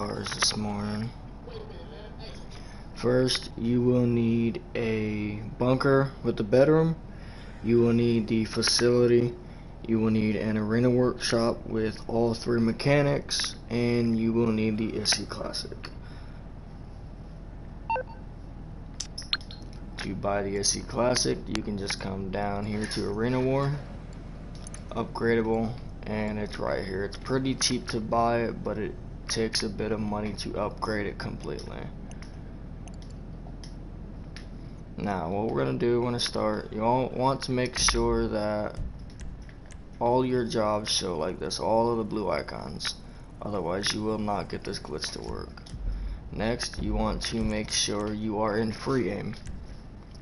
Cars this morning. First, you will need a bunker with the bedroom. You will need the facility. You will need an arena workshop with all 3 mechanics, and you will need the SC Classic. To buy the SC Classic, you can just come down here to Arena War, upgradable, and it's right here. It's pretty cheap to buy it, but it takes a bit of money to upgrade it completely. Now, what we're going to do when I start, you all want to make sure that all your jobs show like this, all of the blue icons. Otherwise, you will not get this glitch to work. Next, you want to make sure you are in free aim.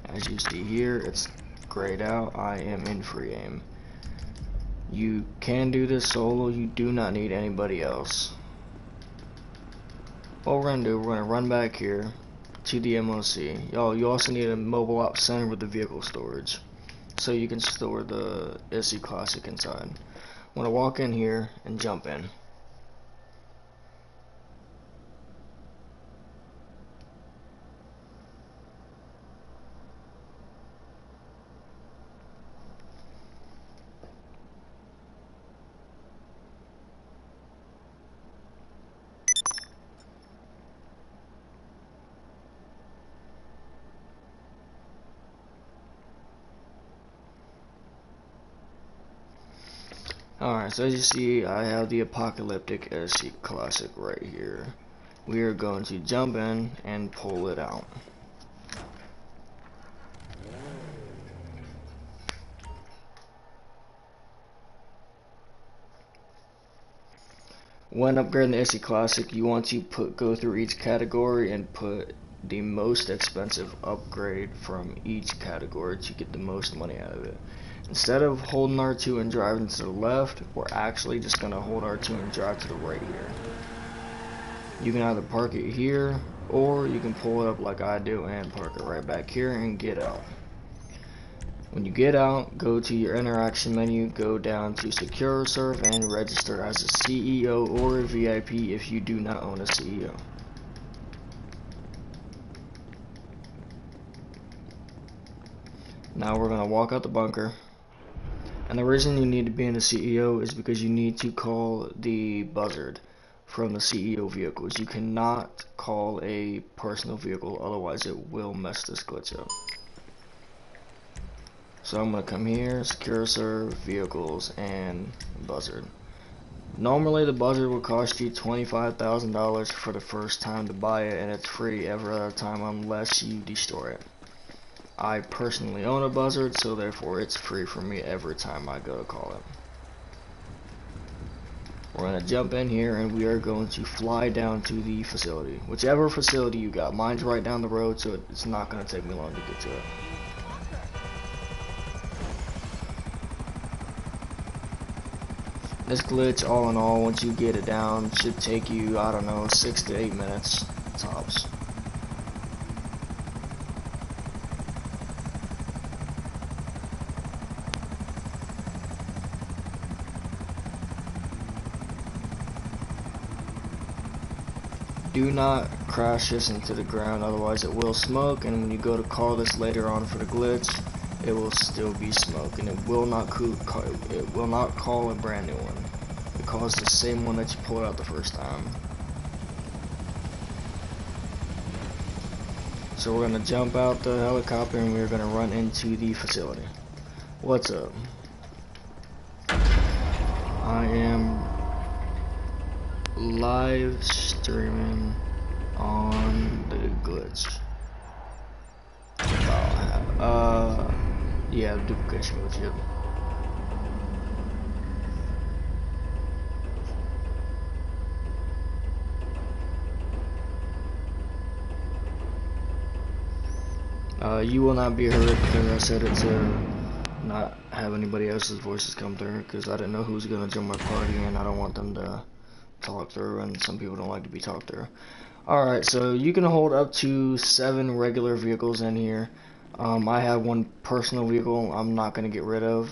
As you see here, it's grayed out. I am in free aim. You can do this solo. You do not need anybody else. What we're going to do, we're going to run back here to the MOC. You also need a mobile ops center with the vehicle storage, so you can store the SC Classic inside. I'm going to walk in here and jump in. Alright, so as you see, I have the Apocalyptic SC Classic right here. We are going to jump in and pull it out. When upgrading the SC Classic, you want to go through each category and put the most expensive upgrade from each category to get the most money out of it. Instead of holding R2 and driving to the left, we're actually just going to hold R2 and drive to the right here. You can either park it here, or you can pull it up like I do and park it right back here and get out. When you get out, go to your interaction menu, go down to Secure Serve, and register as a CEO or a VIP if you do not own a CEO. Now we're going to walk out the bunker. And the reason you need to be in the CEO is because you need to call the buzzard from the CEO vehicles. You cannot call a personal vehicle, otherwise it will mess this glitch up. So I'm going to come here, Secure Serve, Vehicles, and Buzzard. Normally the Buzzard will cost you $25,000 for the first time to buy it, and it's free every other time unless you destroy it. I personally own a Buzzard, so therefore it's free for me every time I go to call it. We're going to jump in here and we are going to fly down to the facility. Whichever facility you got. Mine's right down the road, so it's not going to take me long to get to it. This glitch, all in all, once you get it down, should take you, I don't know, 6 to 8 minutes tops. Do not crash this into the ground, otherwise it will smoke, and when you go to call this later on for the glitch, it will still be smoke, and it will not call a brand new one. It calls the same one that you pulled out the first time. So we're going to jump out the helicopter and we're going to run into the facility. What's up? I am live streaming on the glitch. Yeah, duplication glitch, yep. You will not be heard because I said it to not have anybody else's voices come through, because I didn't know who was going to join my party and I don't want them to talk through, and some people don't like to be talked through. Alright, so you can hold up to 7 regular vehicles in here. I have 1 personal vehicle I'm not going to get rid of,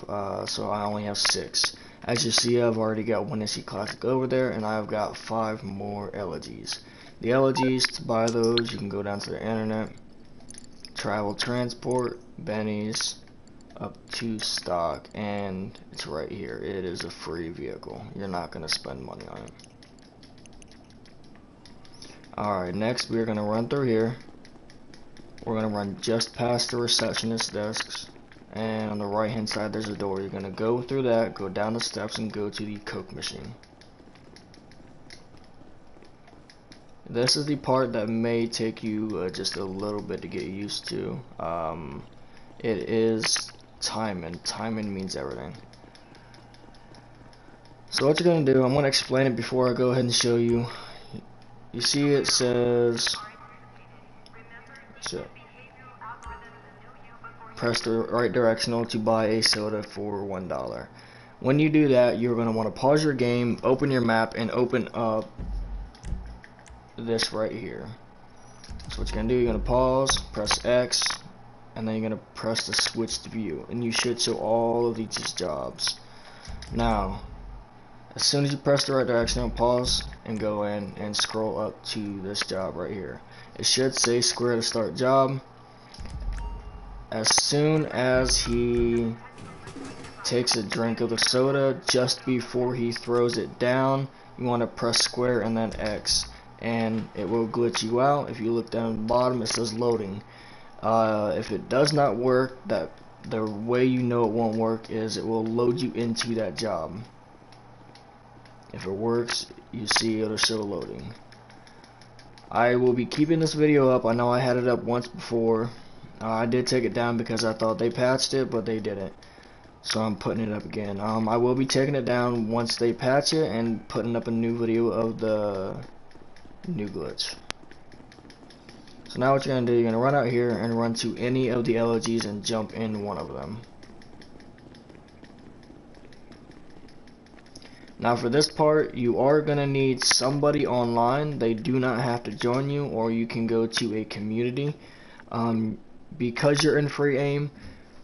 so I only have 6. As you see, I've already got one SC Classic over there, and I've got 5 more elegies. The elegies, to buy those, you can go down to the internet, travel transport, bennies, up to stock, and it's right here. It is a free vehicle. You're not going to spend money on it. Alright, next we're going to run through here. We're going to run just past the receptionist desks, and on the right hand side there's a door. You're going to go through that, go down the steps, and go to the Coke machine. This is the part that may take you just a little bit to get used to. It is timing. Timing means everything. So what you're going to do, I'm going to explain it before I go ahead and show you. You see it says, press the right directional to buy a soda for $1. When you do that, you're going to want to pause your game, open your map, and open up this right here. So what you're going to do, you're going to pause, press X, and then you're going to press the switch to view, and you should show all of these jobs. Now, as soon as you press the right direction, pause and go in and scroll up to this job right here. It should say square to start job. As soon as he takes a drink of the soda, just before he throws it down, you want to press square and then X, and it will glitch you out. If you look down at the bottom, it says loading. If it does not work, the way you know it won't work is it will load you into that job. If it works, you see it'll show loading. I will be keeping this video up. I know I had it up once before. I did take it down because I thought they patched it, but they didn't. So I'm putting it up again. I will be taking it down once they patch it and putting up a new video of the new glitch. So now what you're going to do, you're going to run out here and run to any of the LGs and jump in one of them. Now for this part, you are going to need somebody online. They do not have to join you, or you can go to a community. Because you're in free aim,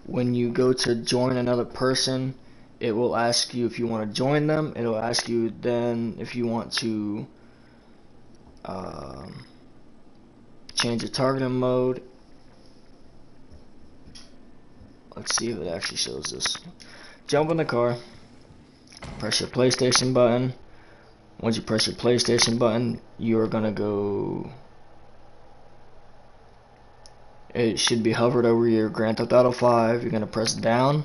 when you go to join another person, it will ask you if you want to join them. It will ask you then if you want to change your targeting mode. Let's see if it actually shows this. Jump in the car. Press your PlayStation button. Once you press your PlayStation button, you're gonna go. It should be hovered over your Grand Theft Auto 5. You're gonna press down.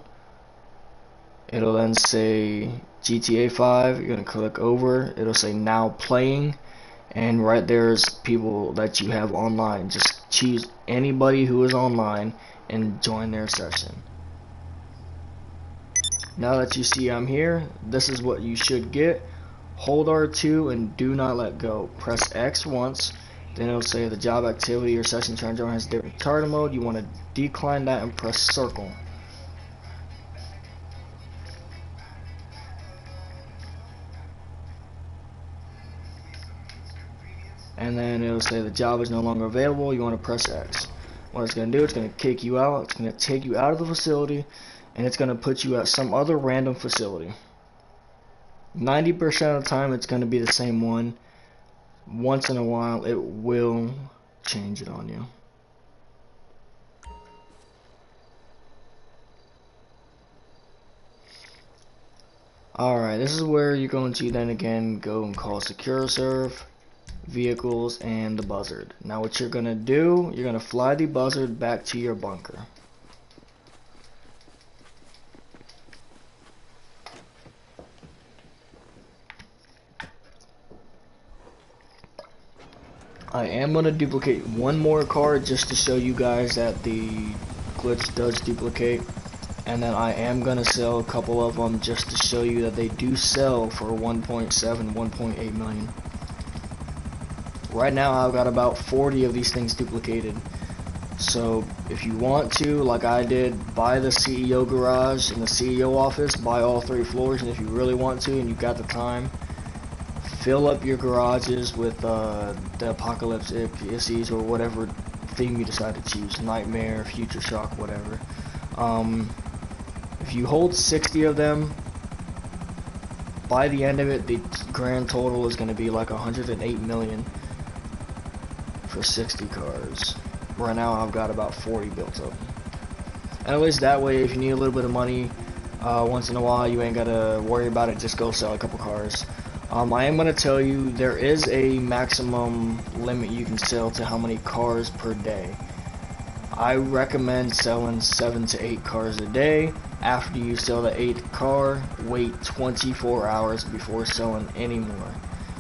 It'll then say GTA 5. You're gonna click over. It'll say now playing, and right there's people that you have online. Just choose anybody who is online and join their session. Now that you see I'm here, this is what you should get. Hold R2 and do not let go. Press X once, then it'll say the job activity or session trying to join has different target mode. You want to decline that and press circle. And then it'll say the job is no longer available. You want to press X. What it's going to do, it's going to kick you out. It's going to take you out of the facility, and it's going to put you at some other random facility. 90% of the time it's going to be the same one. Once in a while it will change it on you. Alright, this is where you're going to then again go and call secure serve, vehicles, and the buzzard. Now what you're going to do, you're going to fly the buzzard back to your bunker. I am going to duplicate one more card just to show you guys that the glitch does duplicate, and then I am going to sell a couple of them just to show you that they do sell for 1.7, 1.8 million. Right now I've got about 40 of these things duplicated, so if you want to, like I did, buy the CEO garage and the CEO office, buy all 3 floors, and if you really want to and you've got the time, fill up your garages with the apocalyptic issues or whatever theme you decide to choose. Nightmare, Future Shock, whatever. If you hold 60 of them, by the end of it, the grand total is going to be like 108 million for 60 cars. Right now I've got about 40 built up. And at least that way, if you need a little bit of money once in a while, you ain't got to worry about it. Just go sell a couple cars. I am going to tell you, there is a maximum limit you can sell to how many cars per day. I recommend selling 7 to 8 cars a day. After you sell the 8th car, wait 24 hours before selling any more.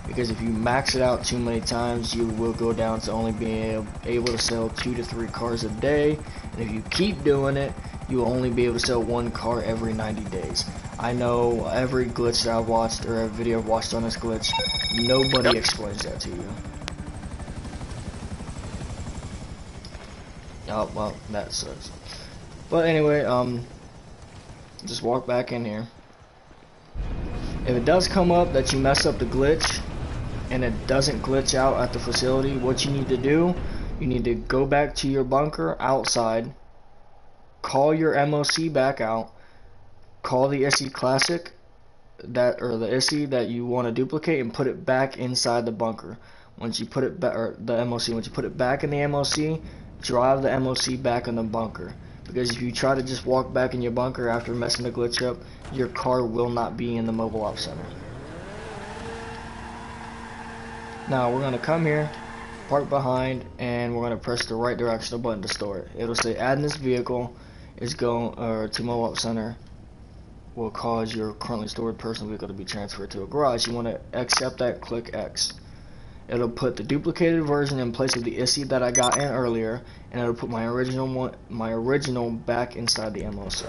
Because if you max it out too many times, you will go down to only being able to sell 2 to 3 cars a day. And if you keep doing it, you will only be able to sell 1 car every 90 days. I know every glitch that I've watched, or a video I've watched on this glitch, nobody explains that to you. Oh, well, that sucks. But anyway, just walk back in here. If it does come up that you mess up the glitch, and it doesn't glitch out at the facility, what you need to do, you need to go back to your bunker outside, call your MOC back out, call the ISI Classic, or the ISI that you want to duplicate, and put it back inside the bunker. Once you put it back, or the MOC, once you put it back in the MOC, drive the MOC back in the bunker. Because if you try to just walk back in your bunker after messing the glitch up, your car will not be in the mobile ops center. Now we're gonna come here, park behind, and we're gonna press the right directional button to store it. It'll say adding this vehicle is going to mobile ops center will cause your currently stored personal vehicle to be transferred to a garage. You want to accept that, click X. It'll put the duplicated version in place of the ISI that I got in earlier, and it'll put my original back inside the MOC.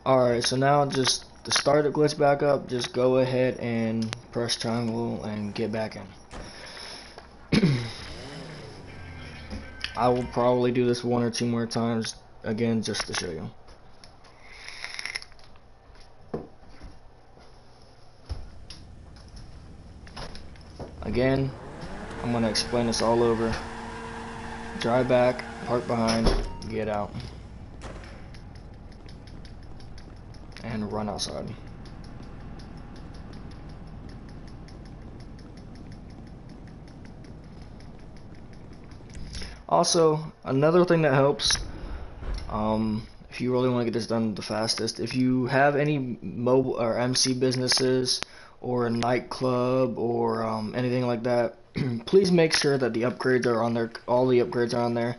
Alright, so now just to start the glitch back up, just go ahead and press triangle and get back in. I will probably do this 1 or 2 more times again just to show you. Again, I'm going to explain this all over. Drive back, park behind, get out, and run outside. Also, another thing that helps, if you really want to get this done the fastest, if you have any mobile or MC businesses or a nightclub or anything like that, please make sure that the upgrades are on there. All the upgrades are on there,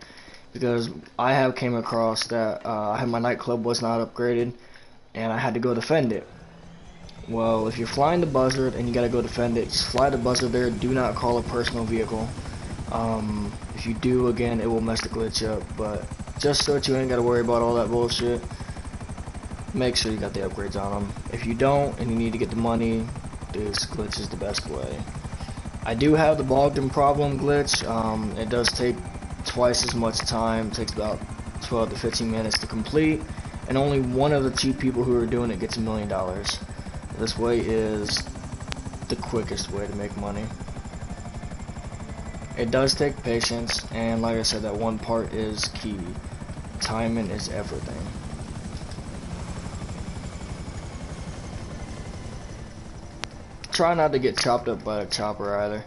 because I have came across that my nightclub was not upgraded, and I had to go defend it. Well, if you're flying the buzzard and you gotta go defend it, just fly the buzzard there. Do not call a personal vehicle. If you do, again, it will mess the glitch up. But just so that you ain't gotta worry about all that bullshit, make sure you got the upgrades on them. If you don't and you need to get the money, this glitch is the best way. I do have the Bogdan problem glitch. It does take twice as much time. It takes about 12 to 15 minutes to complete, and only one of the 2 people who are doing it gets $1 million. This way is the quickest way to make money. It does take patience, and like I said, that one part is key. Timing is everything. Try not to get chopped up by a chopper either.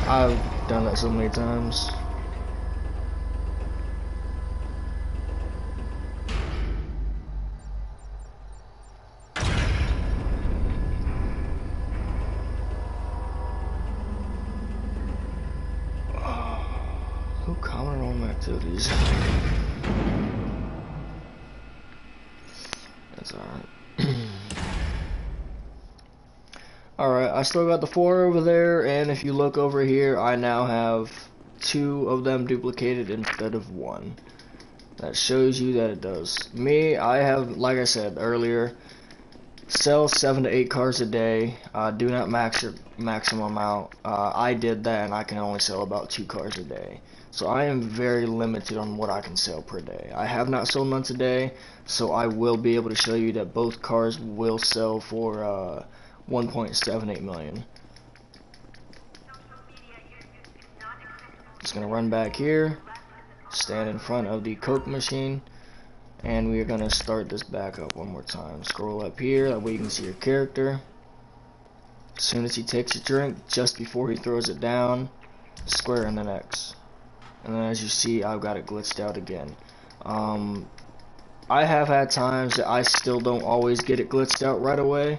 I've done that so many times. Who commented on my activities? That's alright. Alright, I still got the 4 over there, and if you look over here, I now have 2 of them duplicated instead of 1. That shows you that it does. Me, I have, like I said earlier, Sell 7 to 8 cars a day. Do not maximum out. I did that, and I can only sell about 2 cars a day. So I am very limited on what I can sell per day. I have not sold none today, so I will be able to show you that both cars will sell for 1.78 million. Just gonna run back here, stand in front of the Coke machine, and we are gonna start this back up one more time. Scroll up here, that way you can see your character. As soon as he takes a drink, just before he throws it down, square and then X. And then as you see, I've got it glitched out again. I have had times that I still don't always get it glitched out right away.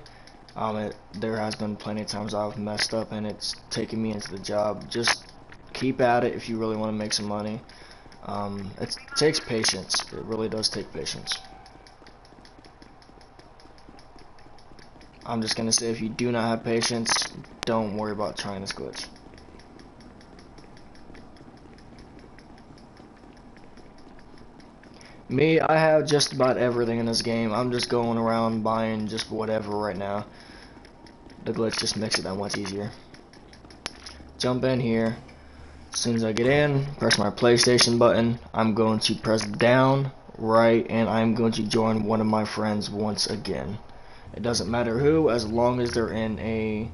There has been plenty of times I've messed up and it's taken me into the job. Just keep at it if you really want to make some money. It takes patience. It really does take patience. I'm just gonna say, if you do not have patience, don't worry about trying this glitch. Me, I have just about everything in this game. I'm just going around buying just whatever right now. The glitch just makes it that much easier. Jump in here. As soon as I get in, press my PlayStation button. I'm going to press down, right, and I'm going to join one of my friends once again. It doesn't matter who, as long as they're in a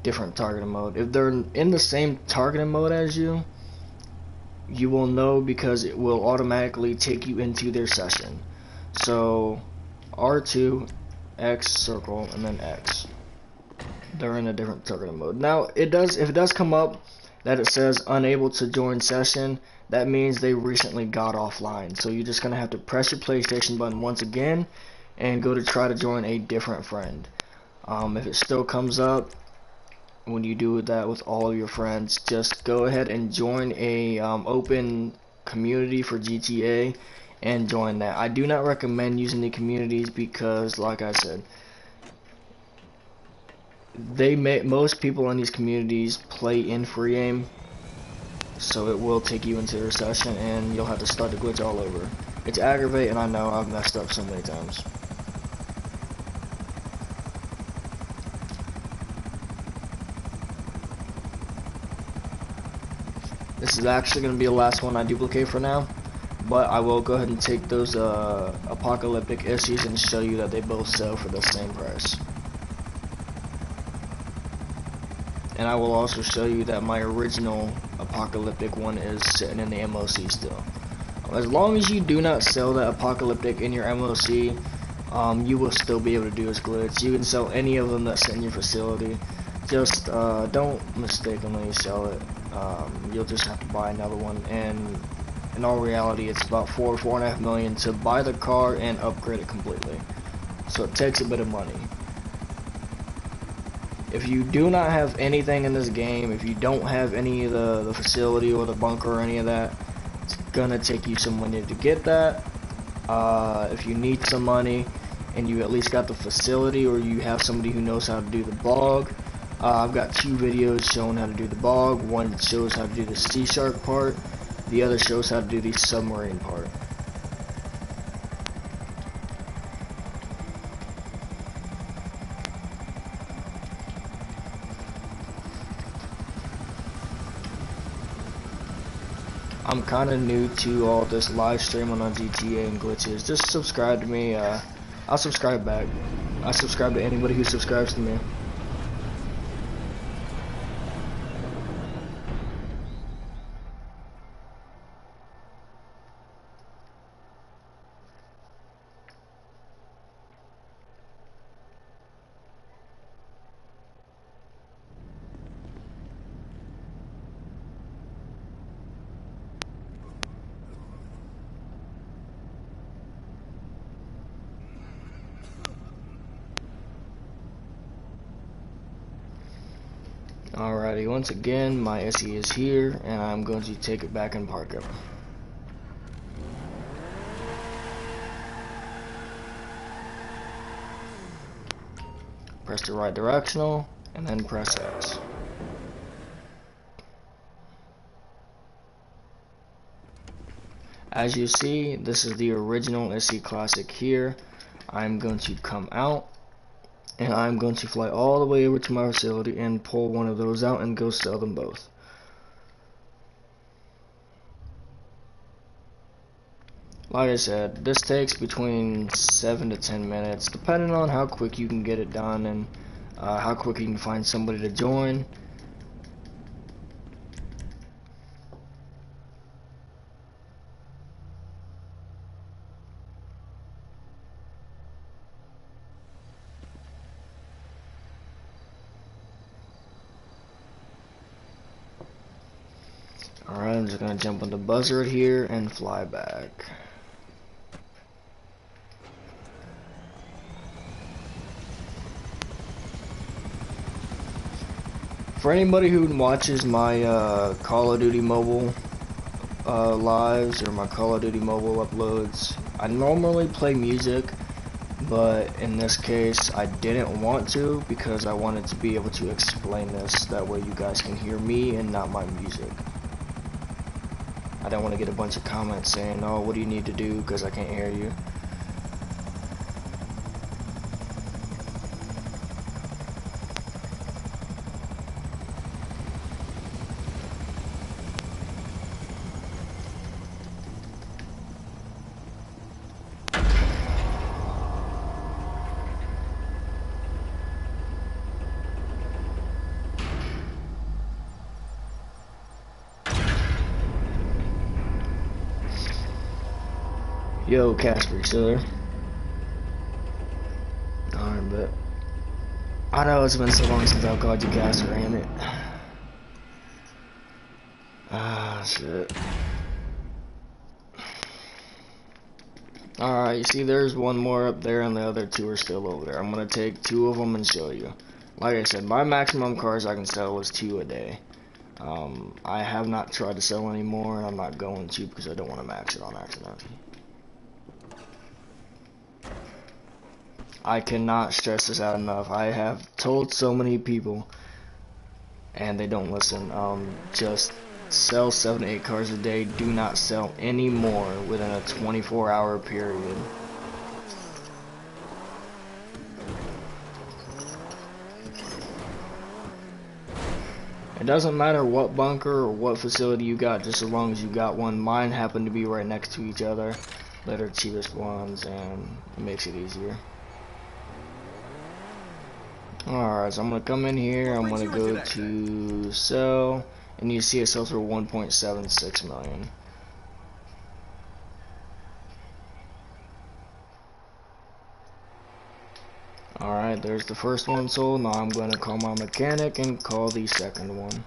different targeting mode. If they're in the same targeting mode as you, you will know because it will automatically take you into their session. So R2, X, circle, and then X. They're in a different targeting mode. Now if it does come up that it says unable to join session, that means they recently got offline. So you're just gonna have to press your PlayStation button once again and go to try to join a different friend. If it still comes up when you do that with all of your friends, just go ahead and join a open community for GTA and join that. I do not recommend using the communities because, like I said, most people in these communities play in free game, so it will take you into their session and you'll have to start the glitch all over. It's aggravating, I know. I've messed up so many times. This is actually going to be the last one I duplicate for now, but I will go ahead and take those apocalyptic issues and show you that they both sell for the same price. And I will also show you that my original apocalyptic one is sitting in the MOC still. As long as you do not sell that apocalyptic in your MOC, you will still be able to do this glitch. You can sell any of them that sit in your facility. Just don't mistakenly sell it. You'll just have to buy another one, and in all reality it's about $4.5 million to buy the car and upgrade it completely. So it takes a bit of money. If you do not have anything in this game, if you don't have any of the facility or the bunker or any of that, it's gonna take you some money to get that. If you need some money and you at least got the facility, or you have somebody who knows how to do the bog, I've got 2 videos showing how to do the bog. One shows how to do the sea shark part, the other shows how to do the submarine part. I'm kind of new to all this live streaming on GTA and glitches. Just subscribe to me. I'll subscribe back. I subscribe to anybody who subscribes to me. Alrighty, once again, my SE is here, and I'm going to take it back and park it. Press the right directional, and then press X. As you see, this is the original SE Classic here. I'm going to come out, and I'm going to fly all the way over to my facility and pull one of those out and go sell them both. Like I said, this takes between 7 to 10 minutes, depending on how quick you can get it done and how quick you can find somebody to join. Alright, I'm just gonna jump on the buzzard here and fly back. For anybody who watches my Call of Duty mobile lives or my Call of Duty mobile uploads, I normally play music, but in this case I didn't want to because I wanted to be able to explain this, that way you guys can hear me and not my music. I don't want to get a bunch of comments saying, oh, what do you need to do because I can't hear you. Yo, Casper, you still there? Alright, but I know it's been so long since I've called you Casper, ain't it? Ah, shit. Alright, you see there's one more up there and the other two are still over there. I'm gonna take 2 of them and show you. Like I said, my maximum cars I can sell is 2 a day. I have not tried to sell any more, and I'm not going to because I don't want to max it on accident. I cannot stress this out enough. I have told so many people, and they don't listen. Just sell 7 to 8 cars a day. Do not sell any more within a 24-hour period. It doesn't matter what bunker or what facility you got, just as long as you got one. Mine happen to be right next to each other. They're the cheapest ones, and it makes it easier. Alright, so I'm gonna come in here, I'm gonna go to sell, and you see it sells for 1.76 million. Alright, there's the first one sold. Now I'm gonna call my mechanic and call the second one.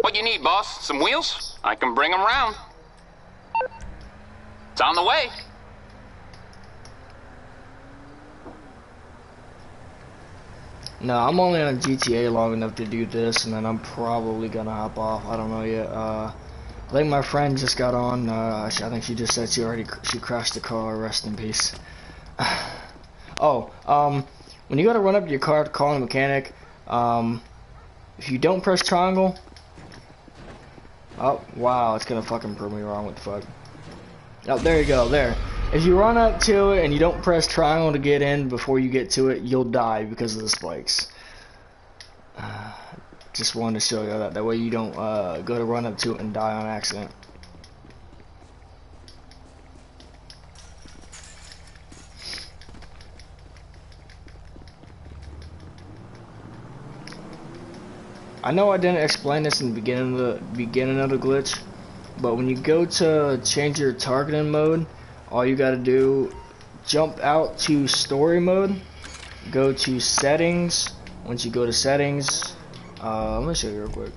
What you need, boss? Some wheels? I can bring them round. It's on the way. No, I'm only on GTA long enough to do this, and then I'm probably gonna hop off. I don't know yet. I think my friend just got on. I think she just said she crashed the car. Rest in peace. Oh, when you gotta run up to your car to call a mechanic, if you don't press triangle, oh wow, it's gonna fucking prove me wrong. What the fuck? Oh, there you go. There. If you run up to it and you don't press triangle to get in before you get to it, you'll die because of the spikes. Just wanted to show you that. That way you don't go to run up to it and die on accident. I know I didn't explain this in the beginning of the glitch, but when you go to change your targeting mode, all you gotta do, jump out to story mode, go to settings. Once you go to settings, let me show you real quick.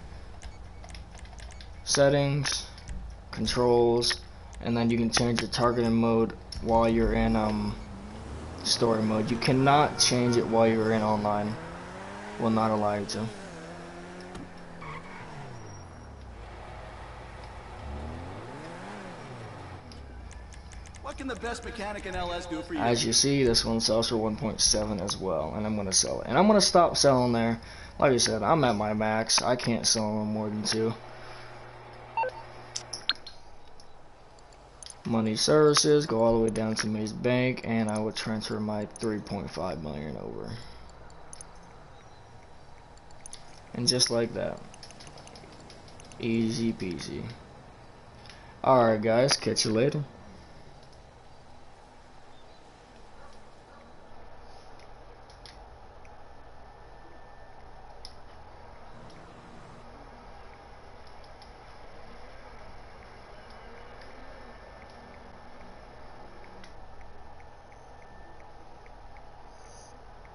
Settings, controls, and then you can change your targeting mode while you're in story mode. You cannot change it while you're in online. Will not allow you to. What can the best mechanic in LS do for you? As you see, this one sells for 1.7 as well, and I'm gonna sell it. And I'm gonna stop selling there. Like I said, I'm at my max. I can't sell no more than 2. money services, go all the way down to Maze Bank, and I will transfer my 3.5 million over. And just like that. Easy peasy. Alright guys, catch you later.